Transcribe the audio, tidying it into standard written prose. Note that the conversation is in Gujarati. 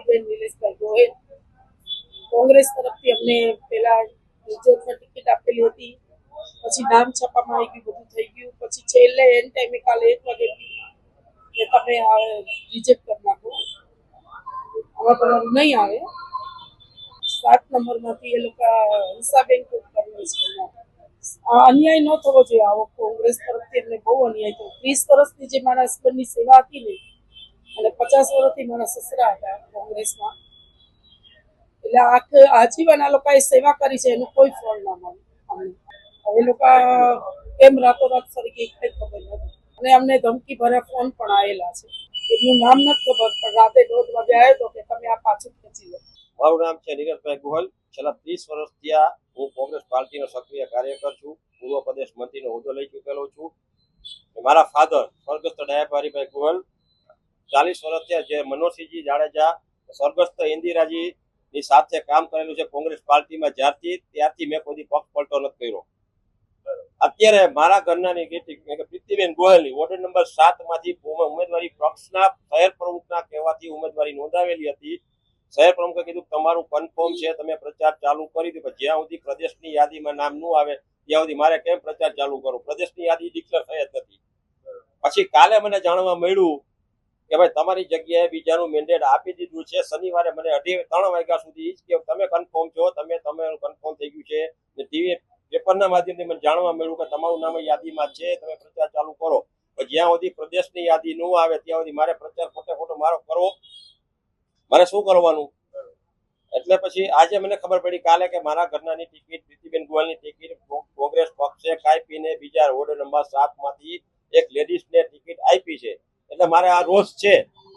હંસાબેન નિલેશભાઈ ગોહિલ કોંગ્રેસ તરફથી અમને પહેલા રિઝર્વમાં ટિકિટ આપેલી હતી, પછી નામ છાપવામાં આવી ગયું, બધું થઈ ગયું, પછી છેલ્લે એન્ડ ટાઈમે કાલે 1 વાગે કે તમે રિજેક્ટ કરી નાખો, આમાં તમારું નહીં આવે. 7 નંબરમાંથી એ લોકો હંસાબેન કોક કર્યું છે. આ અન્યાય ન થવો જોઈએ. આવો કોંગ્રેસ તરફથી એમને બહુ અન્યાય થયો. 30 વર્ષથી જે મારા હસબન્ડની સેવા હતી ને, અને 50 વર્ષથી મારા સસરા હતા કોંગ્રેસમાં, એટલે આજીવન આ લોકોએ સેવા કરી છે, એનું કોઈ ફળ ના મળે અમને. હવે લોકો કેમ રાતોરાત ફરી ગઈ કઈ ખબર નથી, અને અમને ધમકી ભર્યા ફોન પણ આવેલા છે. એમનું નામ નથી ખબર, પણ રાતે 1:30 વાગે આવ્યો હતો કે તમે આ પાછું ખેંચી લો. મારું નામ છે નીરજભાઈ ગોહિલ. છેલ્લા 30 વર્ષથી હું કોંગ્રેસ પાર્ટીનો સક્રિય કાર્યકર છું. પૂર્વ પ્રદેશ મંત્રીનો હોદ્દો લઈ ચૂકેલો છું. મારા ફાધર સ્વર્ગસ્થ ડાયાભાઈ ગોહિલ 40 વર્ષથી જે મનોજસિંહજી જાડેજા સ્વર્ગસ્થ ઇન્દિરાજી ની સાથે કામ કરેલું છે કોંગ્રેસ પાર્ટીમાં. ત્યારથી મેં કોઈ પક્ષ પલટો નથી કર્યો. અત્યારે મારા ઘરનાની પ્રીતિબેન ગોહિલની વોર્ડ નંબર 7 માંથી ઉમેદવારી પક્ષના શહેર પ્રમુખના કહેવાથી ઉમેદવારી નોંધાવેલી હતી. શહેર પ્રમુખે કીધું તમારું કન્ફર્મ છે, તમે પ્રચાર ચાલુ કરી દો. જ્યાં સુધી પ્રદેશની યાદીમાં નામ ન આવે ત્યાં સુધી મારે કેમ પ્રચાર ચાલુ કરો? પ્રદેશની યાદી ડિક્લેર થઈ જ નથી. પછી કાલે મને જાણવા મળ્યું કે ભાઈ તમારી જગ્યાએ બીજાનું મેન્ડેટ આપી દીધું છે. શનિવારે મને 2:30 વાગ્યા સુધી કે તમે કન્ફર્મ છો, તમારું કન્ફર્મ થઈ ગયું છે. ટીવી પેપરના માધ્યમથી મને જાણવા મળ્યું કે તમારું નામ યાદીમાં છે, તમે પ્રચાર ચાલુ કરો. જ્યાં સુધી પ્રદેશની યાદી ન આવે ત્યાં સુધી મારે પ્રચાર ખોટો મારો કરવો, મારે શું કરવાનું? એટલે પછી આજે મને ખબર પડી કાલે કે મારા ઘરનાની ટિકિટ પ્રીતિબેન ગોહિલની ટિકિટ કોંગ્રેસ પક્ષે કાપીને બીજા વોર્ડ નંબર 7 માંથી એક લેડીઝને ટિકિટ આપી છે. એટલે મારે આ રોષ છે